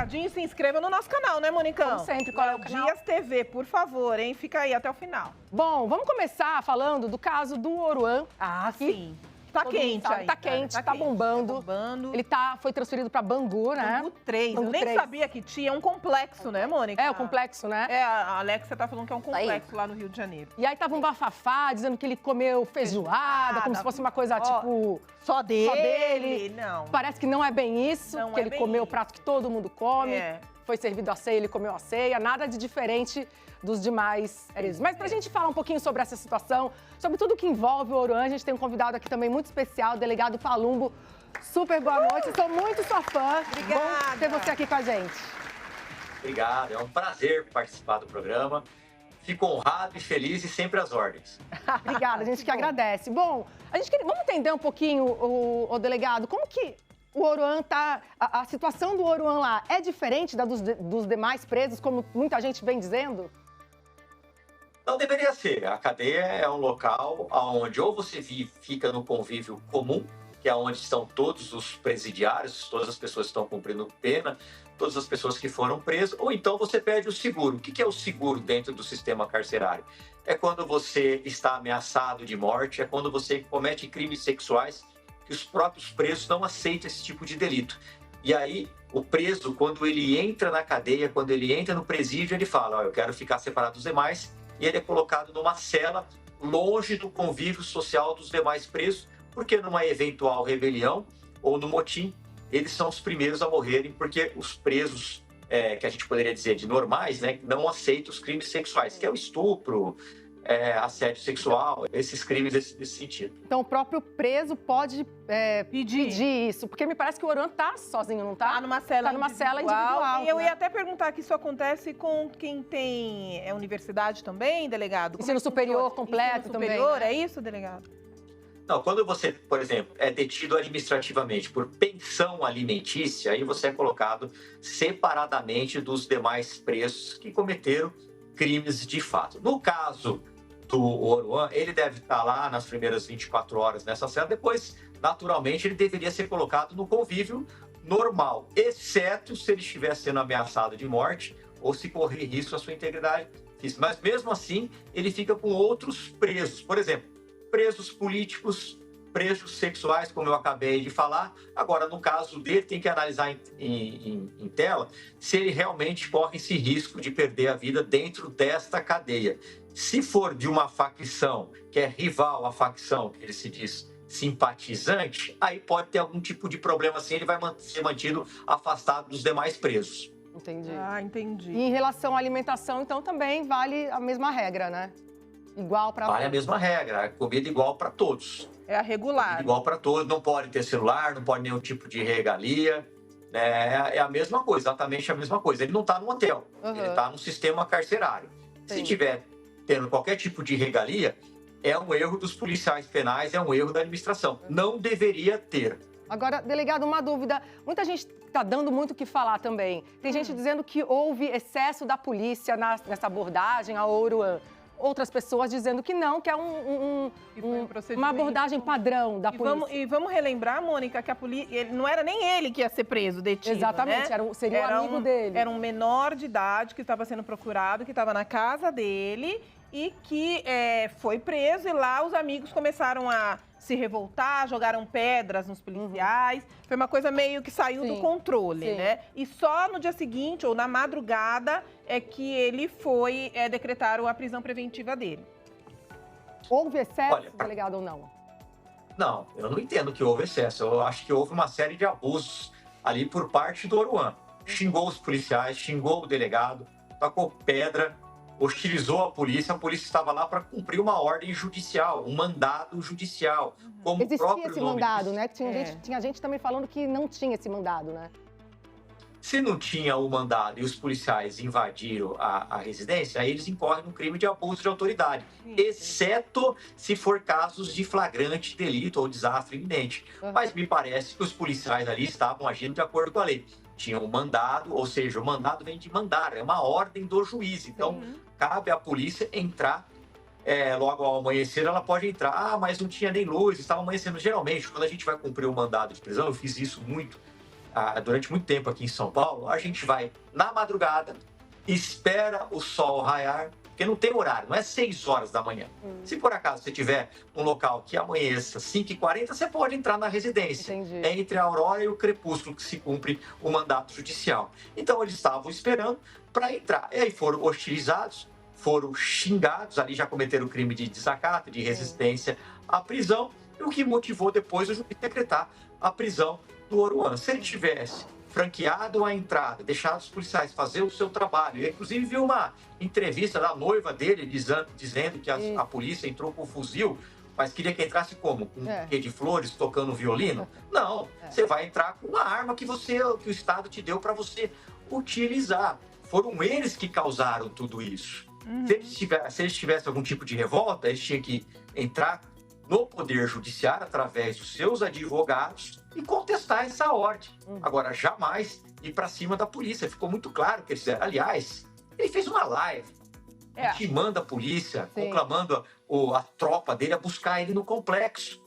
recadinho e se inscreva no nosso canal, né, Monicão? Como sempre, qual é o canal? Dias TV, por favor, hein? Fica aí até o final. Bom, vamos começar falando do caso do Oruan. Ah, sim. Tá quente aí. Tá quente, tá bombando. Tá bombando. Ele foi transferido pra Bangu, né? Bangu 3. Bangu Eu nem 3. sabia que tinha um complexo, né, Mônica? É, o complexo, né? É, a Alexia tá falando que é um complexo lá no Rio de Janeiro. E aí tava um bafafá, dizendo que ele comeu feijoada, como se fosse uma coisa, tipo... Só dele. Só dele. Não. Parece que não é bem isso, Não que é ele bem comeu o isso. prato que todo mundo come. É. Foi servido a ceia, ele comeu a ceia. Nada de diferente dos demais presos. Mas pra gente falar um pouquinho sobre essa situação, sobre tudo que envolve o Oruan, a gente tem um convidado aqui também muito especial, o delegado Palumbo. Super boa noite, sou muito sua fã. Obrigada. Bom ter você aqui com a gente. Obrigado, é um prazer participar do programa. Fico honrado e feliz e sempre às ordens. Obrigada, a gente que agradece. Bom, vamos entender um pouquinho, o delegado, como que o Oruan tá... A situação do Oruan lá é diferente da dos demais presos, como muita gente vem dizendo? Não deveria ser. A cadeia é um local onde ou você fica no convívio comum, que é onde estão todos os presidiários, todas as pessoas que estão cumprindo pena, todas as pessoas que foram presas, ou então você pede o seguro. O que é o seguro dentro do sistema carcerário? É quando você está ameaçado de morte, é quando você comete crimes sexuais que os próprios presos não aceitam esse tipo de delito. E aí, o preso, quando ele entra na cadeia, quando ele entra no presídio, ele fala, ó, eu quero ficar separado dos demais, e ele é colocado numa cela longe do convívio social dos demais presos, porque numa eventual rebelião ou no motim, eles são os primeiros a morrerem, porque os presos, que a gente poderia dizer de normais, né, não aceitam os crimes sexuais, que é o estupro, assédio sexual, esses crimes desse sentido. Então, o próprio preso pode pedir isso, porque me parece que o Oruan tá sozinho, não tá? Tá numa cela individual. E eu né? ia até perguntar que isso acontece com quem tem universidade também, delegado? Como Ensino é que superior funciona? completo Ensino também, superior, né? é isso, delegado? Não, quando você, por exemplo, é detido administrativamente por pensão alimentícia, aí você é colocado separadamente dos demais presos que cometeram crimes de fato. No caso do Oruan, ele deve estar lá nas primeiras 24 horas nessa cela, depois, naturalmente, ele deveria ser colocado no convívio normal, exceto se ele estiver sendo ameaçado de morte ou se correr risco à sua integridade física. Mas, mesmo assim, ele fica com outros presos. Por exemplo, presos políticos, presos sexuais, como eu acabei de falar. Agora, no caso dele, tem que analisar em tela se ele realmente corre esse risco de perder a vida dentro desta cadeia. Se for de uma facção que é rival à facção, que ele se diz simpatizante, aí pode ter algum tipo de problema assim, ele vai ser mantido afastado dos demais presos. Entendi. Ah, entendi. E em relação à alimentação, então, também vale a mesma regra, né? Igual para Vale a mesma regra, a comida igual para todos. É a regular. Comida igual para todos, não pode ter celular, não pode nenhum tipo de regalia. É a mesma coisa, exatamente a mesma coisa. Ele não está no hotel, ele está no sistema carcerário. Sim. Se tiver tendo qualquer tipo de regalia, é um erro dos policiais penais, é um erro da administração. Não deveria ter. Agora, delegado, uma dúvida. Muita gente está dando muito o que falar também. Tem gente dizendo que houve excesso da polícia nessa abordagem ao Oruan. Outras pessoas dizendo que não, que é uma abordagem padrão da polícia. E vamos relembrar, Mônica, que a polícia não era nem ele que ia ser preso, detido, Exatamente, né? seria um amigo dele. Era um menor de idade que estava sendo procurado, que estava na casa dele e que foi preso. E lá os amigos começaram a se revoltar, jogaram pedras nos policiais. Foi uma coisa meio que saiu do controle, né? E só no dia seguinte, ou na madrugada, é que ele decretaram a prisão preventiva dele. Houve excesso, delegado, ou não? Não, eu não entendo que houve excesso. Eu acho que houve uma série de abusos ali por parte do Oruan. Xingou os policiais, xingou o delegado, tacou pedra, hostilizou a polícia estava lá para cumprir uma ordem judicial, um mandado judicial. Como existia esse mandado, né? Tinha gente também falando que não tinha esse mandado, né? Se não tinha o mandado e os policiais invadiram a residência, aí eles incorrem no crime de abuso de autoridade, exceto se for casos de flagrante delito ou desastre iminente. Mas me parece que os policiais ali estavam agindo de acordo com a lei. Tinham um mandado, ou seja, o mandado vem de mandar, é uma ordem do juiz. Então, cabe à polícia entrar, logo ao amanhecer ela pode entrar. Ah, mas não tinha nem luz, estava amanhecendo. Geralmente, quando a gente vai cumprir o mandado de prisão, eu fiz isso muito durante muito tempo aqui em São Paulo, a gente vai na madrugada, espera o sol raiar, porque não tem horário, não é 6 horas da manhã. Se por acaso você tiver um local que amanheça 5h40, você pode entrar na residência. Entendi. É entre a aurora e o crepúsculo que se cumpre o mandato judicial. Então eles estavam esperando para entrar. E aí foram hostilizados, foram xingados, ali já cometeram o crime de desacato, de resistência à prisão, e o que motivou depois o juiz decretar a prisão do Oruan. Se ele tivesse franqueado a entrada, deixado os policiais fazer o seu trabalho, eu inclusive vi uma entrevista da noiva dele dizendo que a polícia entrou com um fuzil, mas queria que entrasse como? Com um buquê de flores, tocando violino? Não, você vai entrar com uma arma que o Estado te deu para você utilizar. Foram eles que causaram tudo isso. Se eles tivessem algum tipo de revolta, eles tinham que entrar no Poder Judiciário através dos seus advogados e contestar essa ordem. Agora, jamais ir para cima da polícia. Ficou muito claro que eles fizeram. Aliás, ele fez uma live intimando a polícia, conclamando a tropa dele a buscar ele no complexo.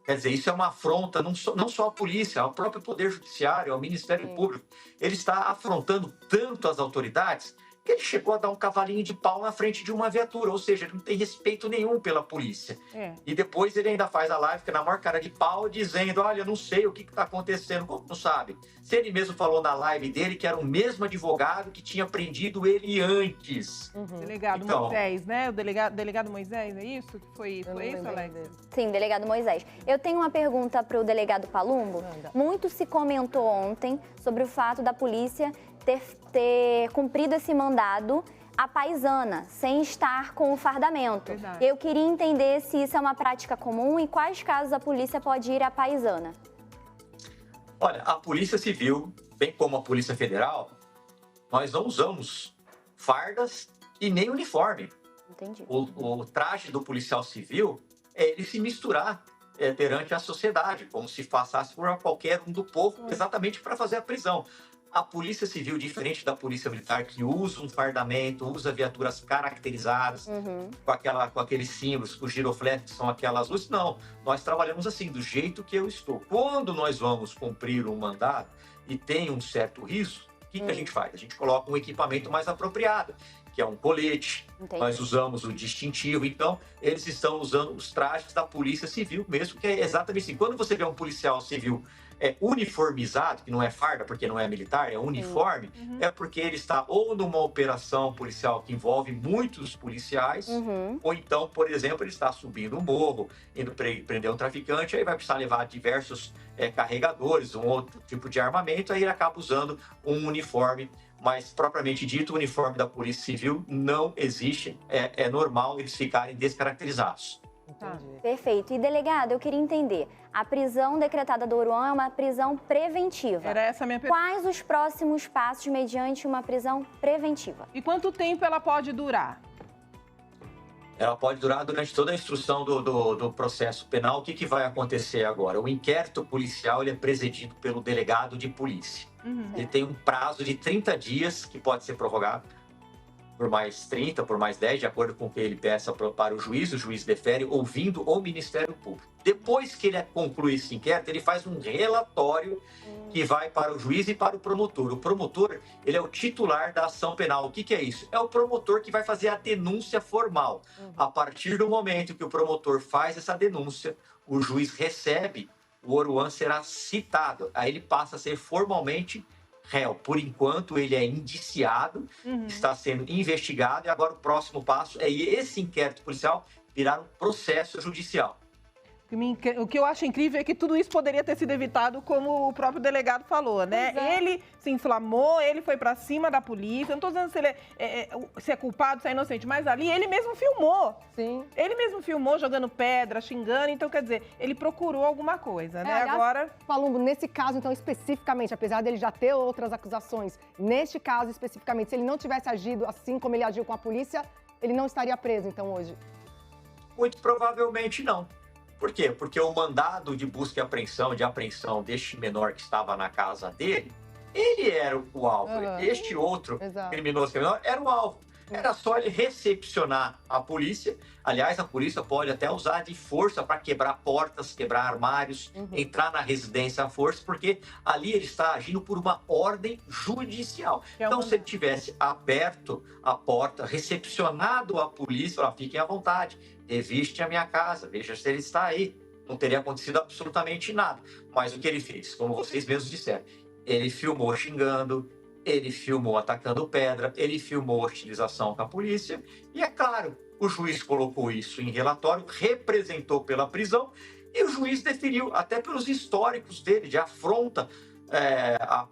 Quer dizer, isso é uma afronta não só à polícia, ao próprio Poder Judiciário, ao Ministério Público. Ele está afrontando tanto as autoridades que ele chegou a dar um cavalinho de pau na frente de uma viatura, ou seja, ele não tem respeito nenhum pela polícia. E depois ele ainda faz a live, que é na maior cara de pau, dizendo, olha, eu não sei o que está acontecendo. Como não sabe? Se ele mesmo falou na live dele que era o mesmo advogado que tinha prendido ele antes. Delegado Moisés, né? O delegado Moisés, é isso? Foi isso, Alex? Sim, delegado Moisés. Eu tenho uma pergunta para o delegado Palumbo. Muito se comentou ontem sobre o fato da polícia ter cumprido esse mandado à paisana, sem estar com o fardamento. Verdade. Eu queria entender se isso é uma prática comum e quais casos a polícia pode ir à paisana. Olha, a Polícia Civil, bem como a Polícia Federal, nós não usamos fardas e nem uniforme. Entendi. O traje do policial civil é ele se misturar perante a sociedade, como se passasse por qualquer um do povo, exatamente para fazer a prisão. A Polícia Civil, diferente da Polícia Militar, que usa um fardamento, usa viaturas caracterizadas, com aqueles símbolos, com giroflex, que são aquelas luzes, não. Nós trabalhamos assim, do jeito que eu estou. Quando nós vamos cumprir um mandado e tem um certo risco, o que a gente faz? A gente coloca um equipamento mais apropriado, que é um colete. Entendi. Nós usamos o distintivo. Então, eles estão usando os trajes da Polícia Civil mesmo, que é exatamente assim. Quando você vê um policial civil uniformizado, que não é farda porque não é militar, é uniforme, é porque ele está ou numa operação policial que envolve muitos policiais, ou então, por exemplo, ele está subindo um morro, indo prender um traficante, aí vai precisar levar diversos carregadores, um outro tipo de armamento, aí ele acaba usando um uniforme, mas propriamente dito, o uniforme da Polícia Civil não existe, é normal eles ficarem descaracterizados. Entendi. Perfeito. E, delegado, eu queria entender. A prisão decretada do Oruan é uma prisão preventiva. Era essa a minha pergunta. Quais os próximos passos mediante uma prisão preventiva? E quanto tempo ela pode durar? Ela pode durar durante toda a instrução do processo penal. O que vai acontecer agora? O inquérito policial ele é presidido pelo delegado de polícia. Ele tem um prazo de 30 dias, que pode ser prorrogado por mais 30, por mais 10, de acordo com o que ele peça para o juiz defere, ouvindo o Ministério Público. Depois que ele conclui esse inquérito, ele faz um relatório que vai para o juiz e para o promotor. O promotor, ele é o titular da ação penal. O que é isso? É o promotor que vai fazer a denúncia formal. A partir do momento que o promotor faz essa denúncia, o juiz recebe, o Oruan será citado. Aí ele passa a ser formalmente réu. Por enquanto, ele é indiciado, está sendo investigado, e agora o próximo passo é esse inquérito policial virar um processo judicial. O que eu acho incrível é que tudo isso poderia ter sido evitado, como o próprio delegado falou, né? Ele se inflamou, ele foi pra cima da polícia. Eu não tô dizendo se ele se é culpado, se é inocente, mas ali ele mesmo filmou. Sim. Ele mesmo filmou jogando pedra, xingando. Então, quer dizer, ele procurou alguma coisa, né? Aliás, Agora... Palumbo, nesse caso, então, especificamente, apesar dele já ter outras acusações, neste caso especificamente, se ele não tivesse agido assim como ele agiu com a polícia, ele não estaria preso, então, hoje? Muito provavelmente não. Por quê? Porque o mandado de busca e de apreensão deste menor que estava na casa dele, ele era o alvo. Este outro criminoso era o alvo. Era só ele recepcionar a polícia. Aliás, a polícia pode até usar de força para quebrar portas, quebrar armários, entrar na residência à força, porque ali ele está agindo por uma ordem judicial. Então, se ele tivesse aberto a porta, recepcionado a polícia, fiquem à vontade, reviste a minha casa, veja se ele está aí. Não teria acontecido absolutamente nada. Mas o que ele fez, como vocês mesmos disseram, ele filmou xingando, ele filmou atacando pedra, ele filmou a utilização com a polícia. E é claro, o juiz colocou isso em relatório, representou pela prisão e o juiz deferiu, até pelos históricos dele, de afronta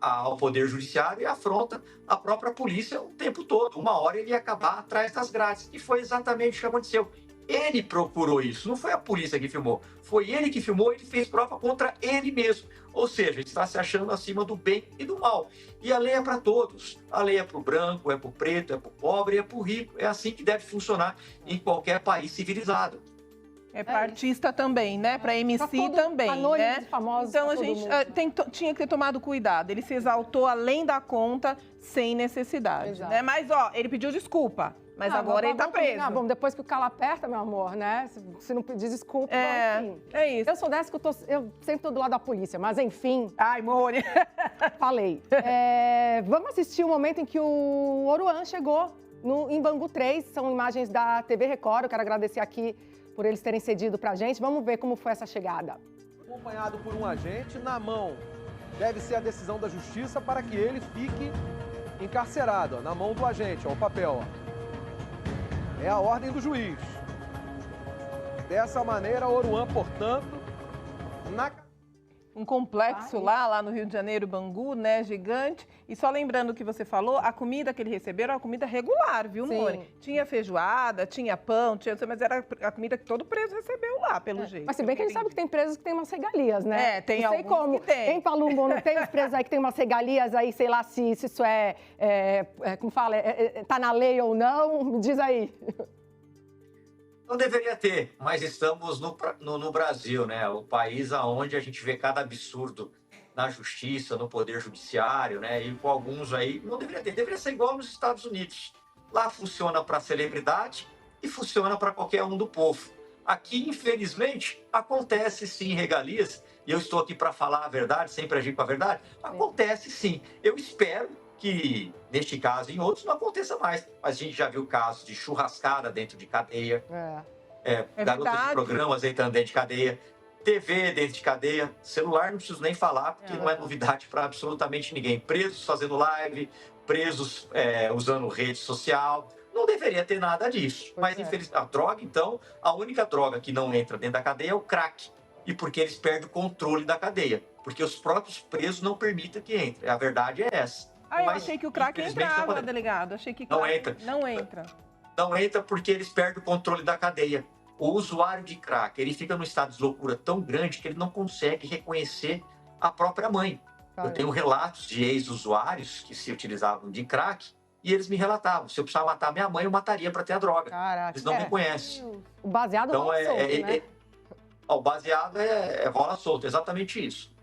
ao Poder Judiciário e afronta a própria polícia o tempo todo. Uma hora ele ia acabar atrás das grades. E foi exatamente o que aconteceu. Ele procurou isso, não foi a polícia que filmou. Foi ele que filmou, ele fez prova contra ele mesmo. Ou seja, ele está se achando acima do bem e do mal. E a lei é para todos. A lei é para o branco, é para o preto, é para o pobre, é para o rico. É assim que deve funcionar em qualquer país civilizado. É para artista também, né? Para MC também, né? Famosos, então a gente tinha que ter tomado cuidado. Ele se exaltou além da conta, sem necessidade, né? Mas, ele pediu desculpa. Mas agora ele tá preso. Bom, depois que o calo aperta, meu amor, né? Se não pedir desculpa, enfim. É isso. Eu sou dessa que eu sempre tô do lado da polícia, mas enfim. Ai, Mone. Falei. Vamos assistir o momento em que o Oruan chegou em Bangu 3. São imagens da TV Record. Eu quero agradecer aqui por eles terem cedido pra gente. Vamos ver como foi essa chegada. Acompanhado por um agente, na mão deve ser a decisão da justiça para que ele fique encarcerado. Na mão do agente, o papel. É a ordem do juiz. Dessa maneira, Oruan, portanto, um complexo lá no Rio de Janeiro, Bangu, né, gigante. E só lembrando o que você falou, a comida que ele recebeu era uma comida regular, viu, Mone? Tinha feijoada, tinha pão, mas era a comida que todo preso recebeu lá, pelo jeito. Mas se bem que a gente sabe que tem presos que tem umas regalias, né? Tem não sei alguns como. que tem. Em Palumbo, não tem os presos aí que tem umas regalias aí, sei lá se isso como fala, tá na lei ou não? Me diz aí. Não deveria ter, mas estamos no Brasil, né? O país onde a gente vê cada absurdo na justiça, no poder judiciário, né? E com alguns aí, não deveria ter. Deveria ser igual nos Estados Unidos. Lá funciona para celebridade e funciona para qualquer um do povo. Aqui, infelizmente, acontece sim regalias, e eu estou aqui para falar a verdade, sempre agir com a verdade. Acontece sim. Eu espero que, neste caso e em outros, não aconteça mais. Mas a gente já viu casos de churrascada dentro de cadeia, garotas de programas entrando dentro de cadeia, TV dentro de cadeia, celular não preciso nem falar, porque não é novidade para absolutamente ninguém. Presos fazendo live, presos usando rede social. Não deveria ter nada disso. Mas, infelizmente, a droga, então, a única droga que não entra dentro da cadeia é o crack. E porque eles perdem o controle da cadeia. Porque os próprios presos não permitem que entre. A verdade é essa. Eu achei que o crack entrava, delegado. Achei que não entra. Não entra. Não entra porque eles perdem o controle da cadeia. O usuário de crack, ele fica num estado de loucura tão grande que ele não consegue reconhecer a própria mãe. Eu tenho relatos de ex-usuários que se utilizavam de crack e eles me relatavam. Se eu precisar matar minha mãe, eu mataria para ter a droga. Caraca, eles não reconhecem. O baseado então, rola solto, né? O baseado rola solto, exatamente isso.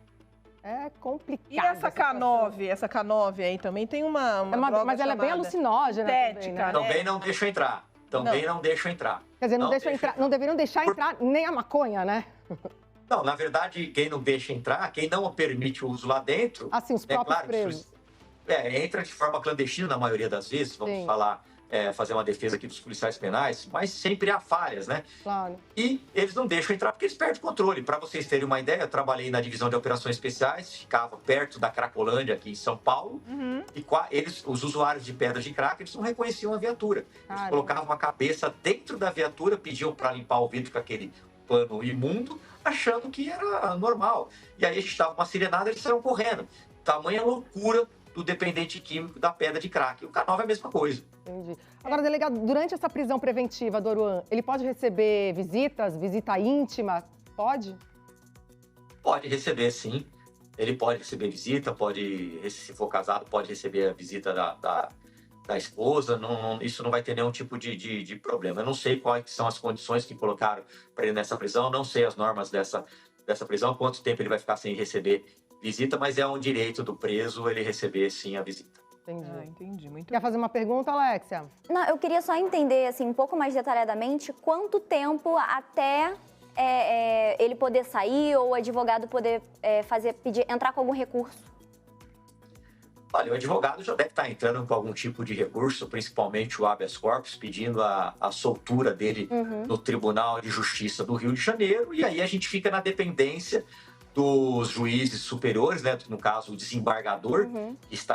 É complicado. E essa K9 aí também tem uma droga mas ela é bem alucinógena sintética, também, né? Também não deixam entrar. Não deixam entrar. Quer dizer, não deveriam deixar entrar nem a maconha, né? Não, na verdade, quem não deixa entrar, quem não permite o uso lá dentro... Assim, os próprios presos. Entra de forma clandestina na maioria das vezes, vamos falar, fazer uma defesa aqui dos policiais penais, mas sempre há falhas, né? Claro. E eles não deixam entrar porque eles perdem o controle. Para vocês terem uma ideia, eu trabalhei na divisão de operações especiais, ficava perto da Cracolândia, aqui em São Paulo, e os usuários de pedras de crack, eles não reconheciam a viatura. Eles colocavam a cabeça dentro da viatura, pediam para limpar o vidro com aquele pano imundo, achando que era normal. E aí a gente dava uma sirenada, eles saíam correndo. Tamanha loucura do dependente químico da pedra de crack. O K9 é a mesma coisa. Entendi. Agora, delegado, durante essa prisão preventiva do Oruan, ele pode receber visitas, visita íntima? Pode? Pode receber, sim. Ele pode receber visita, se for casado, pode receber a visita da esposa. Isso não vai ter nenhum tipo de problema. Eu não sei quais são as condições que colocaram para ele nessa prisão, não sei as normas dessa prisão, quanto tempo ele vai ficar sem receber visita, mas é um direito do preso ele receber, sim, a visita. Entendi. Entendi. Muito Quer fazer uma pergunta, Alexia? Não, eu queria só entender, assim, um pouco mais detalhadamente, quanto tempo até ele poder sair ou o advogado poder entrar com algum recurso? Olha, o advogado já deve estar entrando com algum tipo de recurso, principalmente o habeas corpus, pedindo a soltura dele no Tribunal de Justiça do Rio de Janeiro. E aí a gente fica na dependência dos juízes superiores, né? No caso, o desembargador,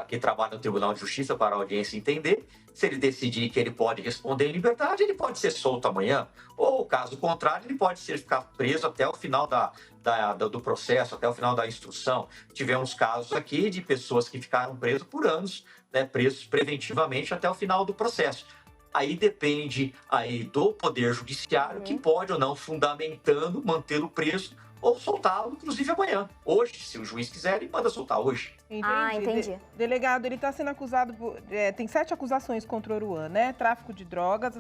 que trabalha no Tribunal de Justiça para a audiência entender. Se ele decidir que ele pode responder em liberdade, ele pode ser solto amanhã. Ou, caso contrário, ele pode ficar preso até o final do processo, até o final da instrução. Tivemos casos aqui de pessoas que ficaram presas por anos, né, presos preventivamente até o final do processo. Aí depende aí do Poder Judiciário, que pode ou não, fundamentando, mantê-lo preso ou soltá-lo, inclusive amanhã. Hoje, se o juiz quiser, ele manda soltar hoje. Entendi. Delegado, ele está sendo acusado tem 7 acusações contra o Oruan, né? Tráfico de drogas,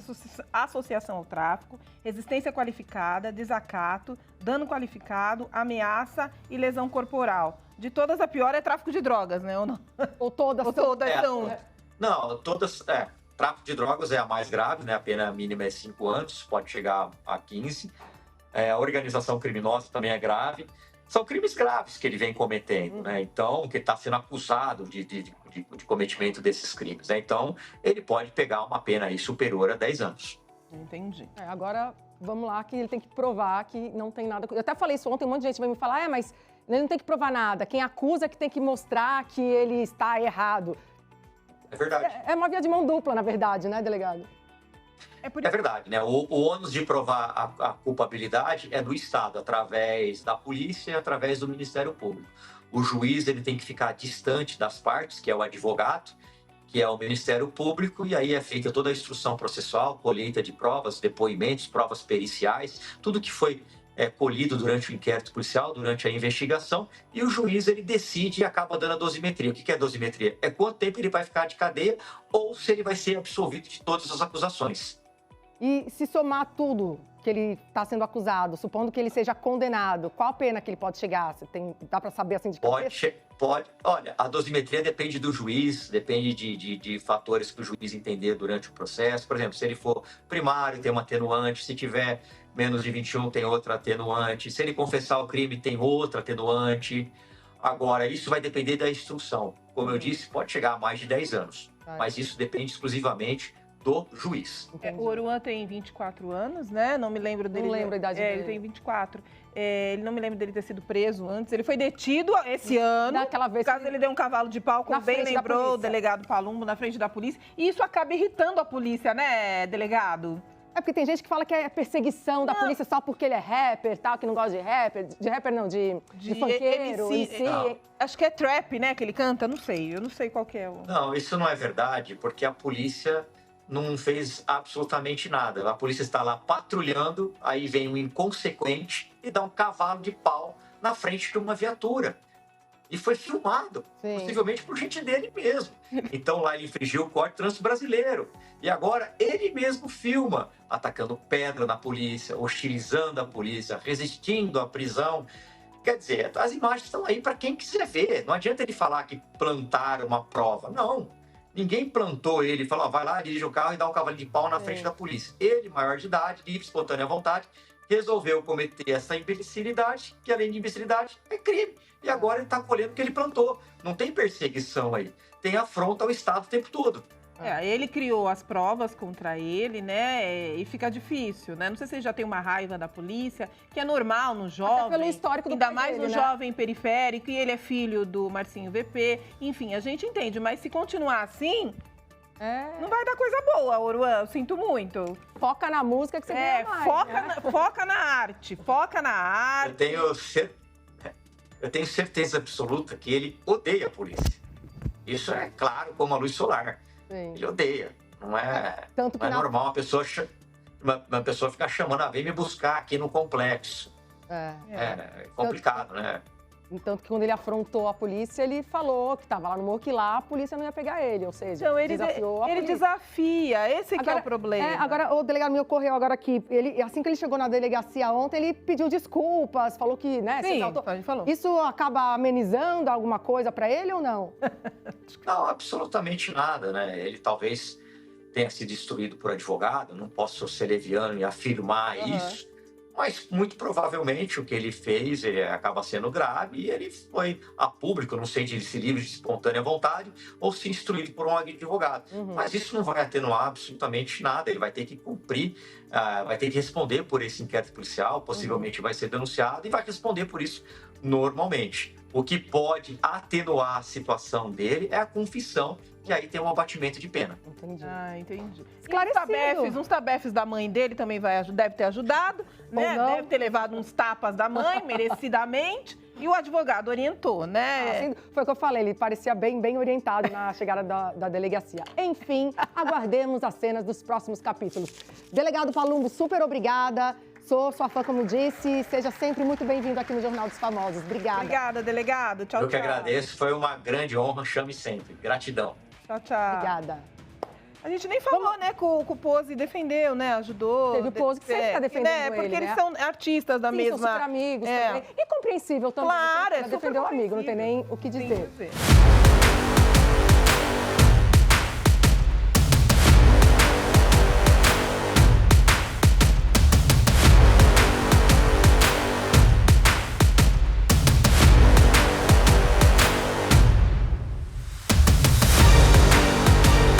associação ao tráfico, resistência qualificada, desacato, dano qualificado, ameaça e lesão corporal. De todas, a pior é tráfico de drogas, né? Ou não? Ou todas? Ou todas são... Não, todas... tráfico de drogas é a mais grave, né? A pena mínima é 5 anos, pode chegar a 15. A organização criminosa também é grave. São crimes graves que ele vem cometendo, né? Então, que está sendo acusado de cometimento desses crimes, né? Então, ele pode pegar uma pena aí superior a 10 anos. Entendi. Agora, vamos lá, que ele tem que provar que não tem nada... Eu até falei isso ontem, um monte de gente vai me falar, mas ele não tem que provar nada. Quem acusa que tem que mostrar que ele está errado. É verdade. É uma via de mão dupla, na verdade, né, delegado? É verdade, né? O ônus de provar a culpabilidade é do Estado, através da polícia e através do Ministério Público. O juiz ele tem que ficar distante das partes, que é o advogado, que é o Ministério Público, e aí é feita toda a instrução processual, colheita de provas, depoimentos, provas periciais, tudo que foi colhido durante o inquérito policial, durante a investigação, e o juiz ele decide e acaba dando a dosimetria. O que é dosimetria? É quanto tempo ele vai ficar de cadeia ou se ele vai ser absolvido de todas as acusações. E se somar tudo que ele está sendo acusado, supondo que ele seja condenado, qual a pena que ele pode chegar? Dá para saber assim de cabeça? Pode. Olha, a dosimetria depende do juiz, depende de fatores que o juiz entender durante o processo. Por exemplo, se ele for primário, tem uma atenuante. Se tiver menos de 21, tem outra atenuante. Se ele confessar o crime, tem outra atenuante. Agora, isso vai depender da instrução. Como eu disse, pode chegar a mais de 10 anos. Mas isso depende exclusivamente do juiz. O Oruan tem 24 anos, né? Não me lembro dele. Não lembro a idade dele. Ele tem 24. Ele não me lembro dele ter sido preso antes. Ele foi detido esse ano. Naquela vez. Por causa ele deu um cavalo de pau, como bem lembrou o delegado Palumbo, na frente da polícia. E isso acaba irritando a polícia, né, delegado? É porque tem gente que fala que é perseguição da polícia só porque ele é rapper, tal, que não gosta de rapper. De rapper não, de funkeiro, MC. Acho que é trap, né, que ele canta? Não sei, eu não sei qual que é o... Não, isso não é verdade, porque a polícia não fez absolutamente nada. A polícia está lá patrulhando, aí vem um inconsequente e dá um cavalo de pau na frente de uma viatura. E foi filmado, possivelmente por gente dele mesmo. Então lá ele infringiu o Código de Trânsito Brasileiro. E agora ele mesmo filma, atacando pedra na polícia, hostilizando a polícia, resistindo à prisão. Quer dizer, as imagens estão aí para quem quiser ver. Não adianta ele falar que plantaram uma prova. Não. Ninguém plantou ele e falou, vai lá, dirige o carro e dá um cavalo de pau na frente da polícia. Ele, maior de idade, livre, espontânea vontade, resolveu cometer essa imbecilidade, que além de imbecilidade, é crime. E agora ele está colhendo o que ele plantou. Não tem perseguição aí. Tem afronta ao Estado o tempo todo. Ele criou as provas contra ele, né? E fica difícil, né? Não sei se ele já tem uma raiva da polícia, que é normal no jovem. Até pelo histórico do ainda pai mais dele, no jovem periférico, e ele é filho do Marcinho VP. Enfim, a gente entende, mas se continuar assim, não vai dar coisa boa, Oruan. Eu sinto muito. Foca na música que você ganha mais. Foca na arte. Foca na arte. Eu tenho certeza absoluta que ele odeia a polícia. Isso é claro como a luz solar. Sim. Ele odeia. Não é normal uma pessoa ficar chamando, vem me buscar aqui no complexo. É complicado, né? Tanto que quando ele afrontou a polícia, ele falou que estava lá no morro, que lá a polícia não ia pegar ele, ou seja, Então, ele desafiou a ele polícia. desafia, esse que é o problema. Agora, o delegado me ocorreu agora aqui, assim que ele chegou na delegacia ontem, ele pediu desculpas, falou que, né, se Sim, exaltou. a gente falou. Isso acaba amenizando alguma coisa para ele ou não? Não, absolutamente nada, né? Ele talvez tenha sido instruído por advogado, não posso ser leviano e afirmar isso, mas muito provavelmente o que ele fez acaba sendo grave e ele foi a público, não sei se livre de espontânea vontade ou se instruído por um advogado. Mas isso não vai atenuar absolutamente nada, ele vai ter que cumprir, vai ter que responder por esse inquérito policial, possivelmente vai ser denunciado e vai responder por isso normalmente. O que pode atenuar a situação dele é a confissão, e aí tem um abatimento de pena. Entendi. Entendi. Esclarecido. Uns tabefes da mãe dele também deve ter ajudado, né? não. Deve ter levado uns tapas da mãe, merecidamente, e o advogado orientou, né? Assim, foi o que eu falei, ele parecia bem orientado na chegada da delegacia. Enfim, aguardemos as cenas dos próximos capítulos. Delegado Palumbo, super obrigada. Sou sua fã, como disse. Seja sempre muito bem-vindo aqui no Jornal dos Famosos. Obrigada. Obrigada, delegado. Tchau, Eu que tchau. agradeço, foi uma grande honra, chame sempre. Gratidão. Tchau, tchau. Obrigada. A gente nem falou, né, que o Pose defendeu, né, ajudou. Teve o Pose que sempre tá defendendo ele, porque eles né? são artistas da Sim, mesma... são super amigos É. também. E compreensível também. Claro, é Ela super defendeu o amigo, não tem nem compreensível. o que Sim, dizer. dizer.